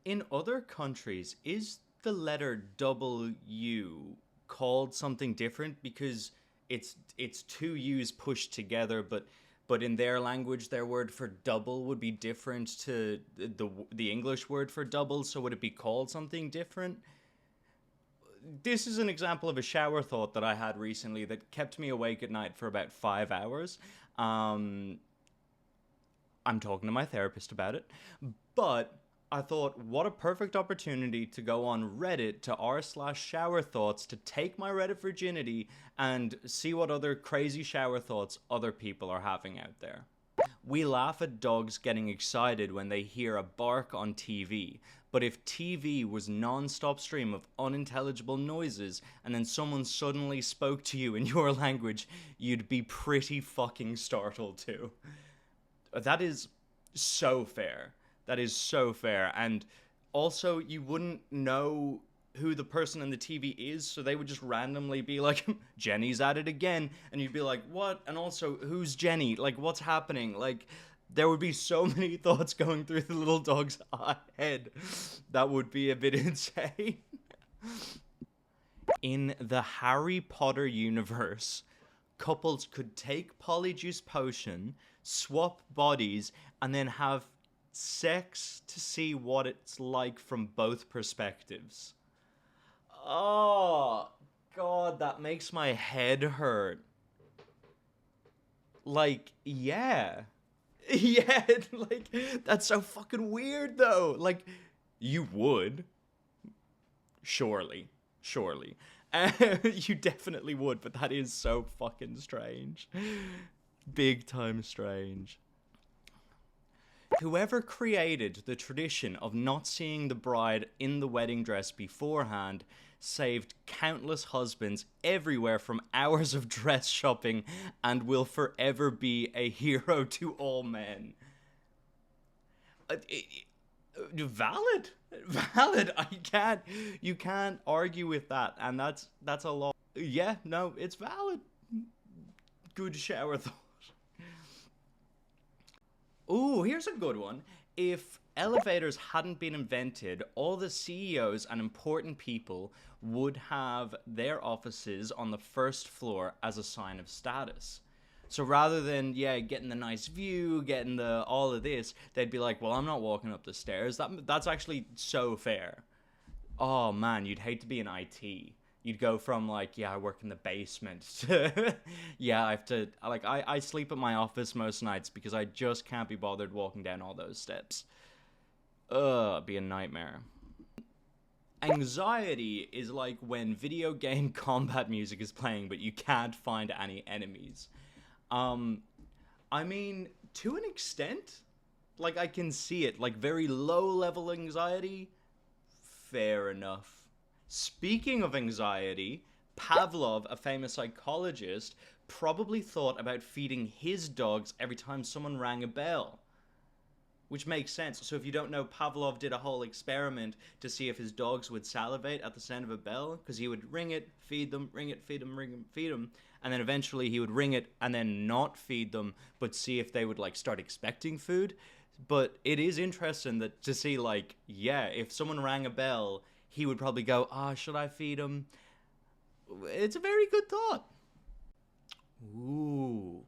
In other countries, is the letter W called something different because it's two U's pushed together, but in their language, their word for double would be different to the English word for double. So would it be called something different? This is an example of a shower thought that I had recently that kept me awake at night for about 5 hours. Um, I'm talking to my therapist about it. But I thought, what a perfect opportunity to go on Reddit to r/shower thoughts to take my Reddit virginity and see what other crazy shower thoughts other people are having out there. We laugh at dogs getting excited when they hear a bark on TV, but if TV was non-stop stream of unintelligible noises and then someone suddenly spoke to you in your language, you'd be pretty fucking startled too. That is so fair. That is so fair. And also, you wouldn't know who the person in the TV is, so they would just randomly be like, Jenny's at it again. And you'd be like, what? And also, who's Jenny? Like, what's happening? Like, there would be so many thoughts going through the little dog's head. That would be a bit insane. In the Harry Potter universe, couples could take Polyjuice Potion, swap bodies, and then have sex to see what it's like from both perspectives. Oh, God, that makes my head hurt. Like, yeah. Yeah, like, that's so fucking weird, though. Like, you would. Surely. Surely. You definitely would, but that is so fucking strange. Big time strange. Whoever created the tradition of not seeing the bride in the wedding dress beforehand saved countless husbands everywhere from hours of dress shopping and will forever be a hero to all men. Valid. Valid. You can't argue with that, and that's a lot. Yeah, no, it's valid. Good shower thought. Ooh, here's a good one. If elevators hadn't been invented, all the CEOs and important people would have their offices on the first floor as a sign of status. So rather than, yeah, getting the nice view, getting the all of this, they'd be like, well, I'm not walking up the stairs. That's actually so fair. Oh man, you'd hate to be in IT. You'd go from like, yeah, I work in the basement to, yeah, I have to, like, I sleep at my office most nights because I just can't be bothered walking down all those steps. Ugh, it'd be a nightmare. Anxiety is like when video game combat music is playing, but you can't find any enemies. Um, I mean, to an extent, like, I can see it. Like, very low level anxiety, fair enough. Speaking of anxiety, Pavlov, a famous psychologist, probably thought about feeding his dogs every time someone rang a bell. Which makes sense. So if you don't know, Pavlov did a whole experiment to see if his dogs would salivate at the sound of a bell, because he would ring it, feed them, ring it, feed them, ring them, feed them, and then eventually he would ring it and then not feed them, but see if they would like start expecting food. But it is interesting that to see like, yeah, if someone rang a bell, he would probably go, should I feed him? It's a very good thought. Ooh.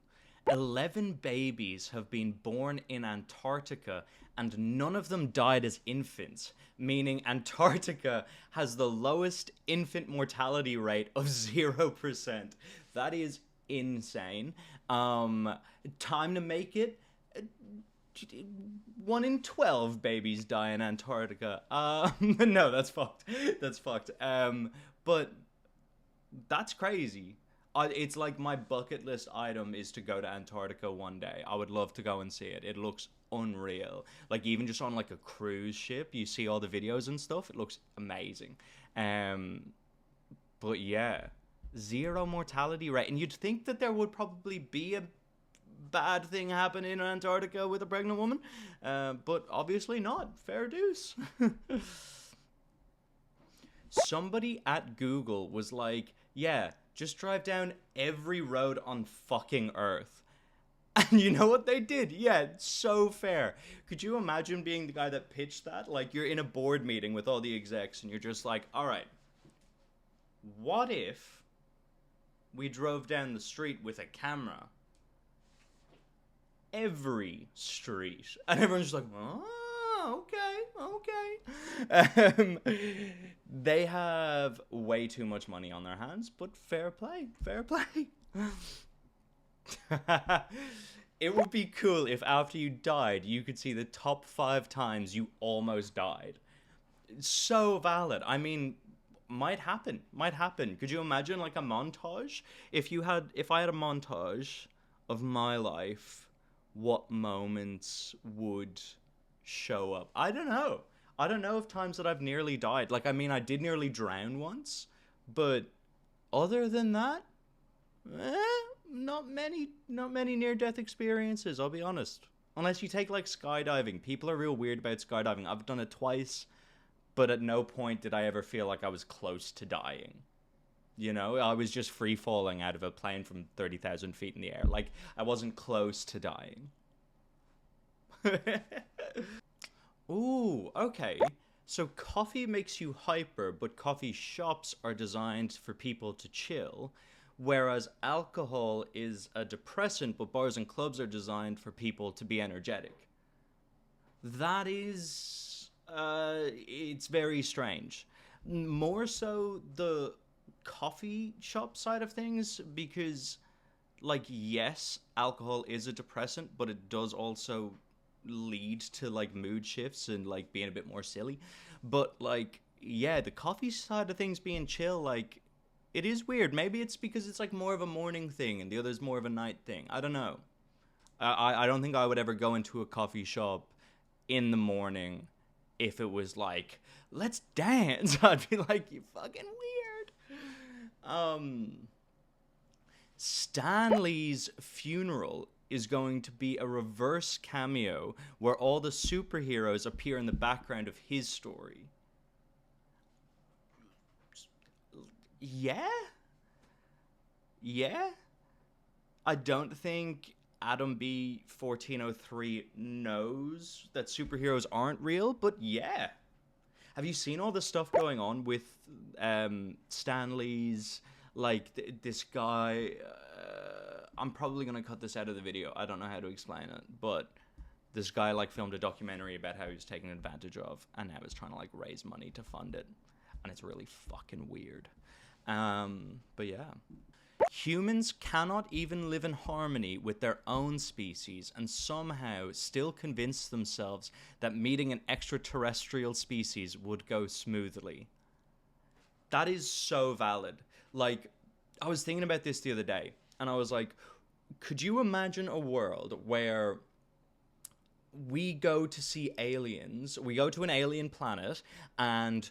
11 babies have been born in Antarctica and none of them died as infants, meaning Antarctica has the lowest infant mortality rate of 0%. That is insane. Time to make it. 1 in 12 babies die in Antarctica. No, that's fucked. That's fucked. But that's crazy. It's like my bucket list item is to go to Antarctica one day. I would love to go and see it. It looks unreal. Like even just on like a cruise ship, you see all the videos and stuff. It looks amazing. But yeah, zero mortality rate, and you'd think that there would probably be a bad thing happen in Antarctica with a pregnant woman, but obviously not. Fair dues. Somebody at Google was like, yeah, just drive down every road on fucking Earth. And you know what they did? Yeah, it's so fair. Could you imagine being the guy that pitched that? Like, you're in a board meeting with all the execs, and you're just like, all right, what if we drove down the street with a camera? Every street. And everyone's just like, oh, okay, okay. They have way too much money on their hands, but fair play, fair play. It would be cool if after you died, you could see the top 5 times you almost died. It's so valid. I mean, might happen. Might happen. Could you imagine like a montage? If I had a montage of my life, what moments would show up? I don't know. I don't know if times that I've nearly died. Like, I mean, I did nearly drown once, but other than that, eh, not many near death experiences, I'll be honest. Unless you take like skydiving. People are real weird about skydiving. I've done it twice, but at no point did I ever feel like I was close to dying. You know, I was just free falling out of a plane from 30,000 feet in the air. Like, I wasn't close to dying. Ooh, okay. So coffee makes you hyper, but coffee shops are designed for people to chill. Whereas alcohol is a depressant, but bars and clubs are designed for people to be energetic. That is, it's very strange. More so the coffee shop side of things, because, like, yes, alcohol is a depressant, but it does also lead to, like, mood shifts and, like, being a bit more silly. But, like, yeah, the coffee side of things being chill, like, it is weird. Maybe it's because it's, like, more of a morning thing and the other's more of a night thing. I don't know. I don't think I would ever go into a coffee shop in the morning if it was like, let's dance. I'd be like, you fucking weird. Stan Lee's funeral is going to be a reverse cameo where all the superheroes appear in the background of his story. Yeah? Yeah? I don't think Adam B 1403 knows that superheroes aren't real, but yeah. Have you seen all the stuff going on with Stan Lee's, like, this guy? I'm probably going to cut this out of the video. I don't know how to explain it, but this guy, like, filmed a documentary about how he was taken advantage of, and now is trying to, like, raise money to fund it. And it's really fucking weird. But yeah. Humans cannot even live in harmony with their own species and somehow still convince themselves that meeting an extraterrestrial species would go smoothly. That is so valid. Like, I was thinking about this the other day, and I was like, could you imagine a world where we go to see aliens, we go to an alien planet, and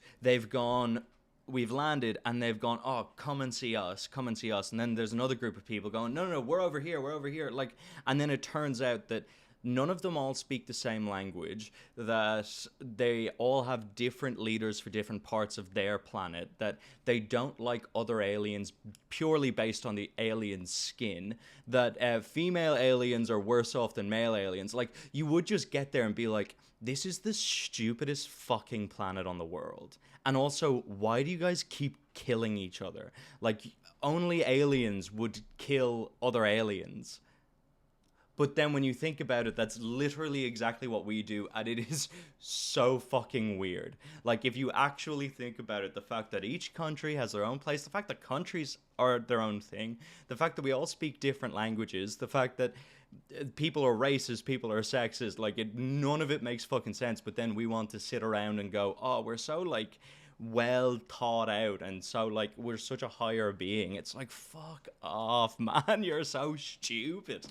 we've landed, and they've gone, oh, come and see us, come and see us. And then there's another group of people going, no, we're over here. Like, and then it turns out that none of them all speak the same language, that they all have different leaders for different parts of their planet, that they don't like other aliens purely based on the alien's skin, that female aliens are worse off than male aliens. Like, you would just get there and be like, this is the stupidest fucking planet on the world. And also, why do you guys keep killing each other? Like, only aliens would kill other aliens. But then when you think about it, that's literally exactly what we do, and it is so fucking weird. Like, if you actually think about it, the fact that each country has their own place, the fact that countries are their own thing, the fact that we all speak different languages, the fact that people are racist, people are sexist, like, none of it makes fucking sense, but then we want to sit around and go, oh, we're so, like, well thought out, and so, like, we're such a higher being. It's like, fuck off, man, you're so stupid.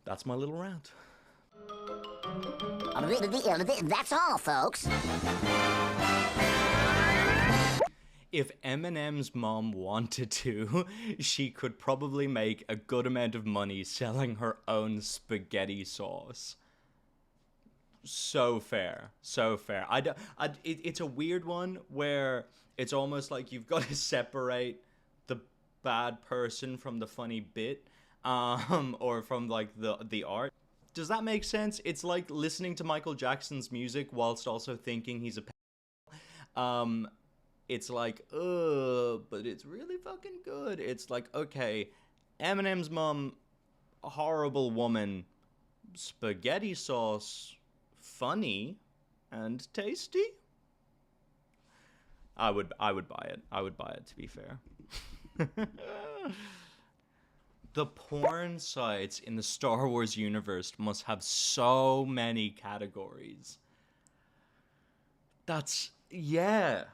That's my little rant. That's all, folks. If Eminem's mom wanted to, she could probably make a good amount of money selling her own spaghetti sauce. So fair, so fair. It's a weird one where it's almost like you've got to separate the bad person from the funny bit. or from like the art. Does that make sense? It's like listening to Michael Jackson's music whilst also thinking he's a it's like, but it's really fucking good. It's like, okay, Eminem's mom, a horrible woman, spaghetti sauce, funny and tasty. I would buy it. I would buy it, to be fair. The porn sites in the Star Wars universe must have so many categories. That's, yeah.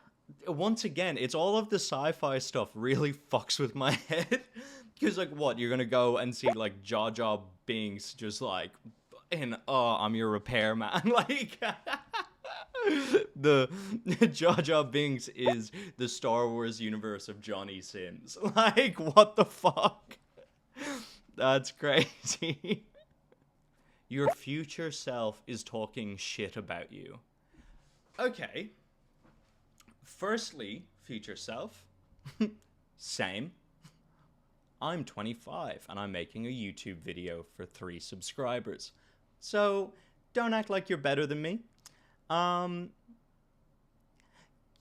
Once again, it's all of the sci-fi stuff really fucks with my head. Because, like, what? You're gonna go and see, like, Jar Jar Binks just, like, I'm your repairman. Like, the Jar Jar Binks is the Star Wars universe of Johnny Sims. Like, what the fuck? That's crazy. Your future self is talking shit about you. Okay. Firstly, future self. Same. I'm 25 and I'm making a YouTube video for 3 subscribers. So, don't act like you're better than me.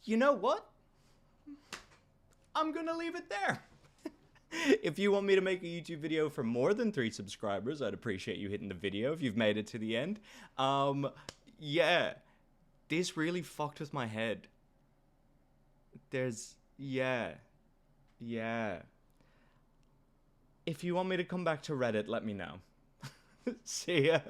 You know what? I'm gonna leave it there. If you want me to make a YouTube video for more than 3 subscribers, I'd appreciate you hitting the video if you've made it to the end. Yeah. This really fucked with my head. Yeah. If you want me to come back to Reddit, let me know. See ya.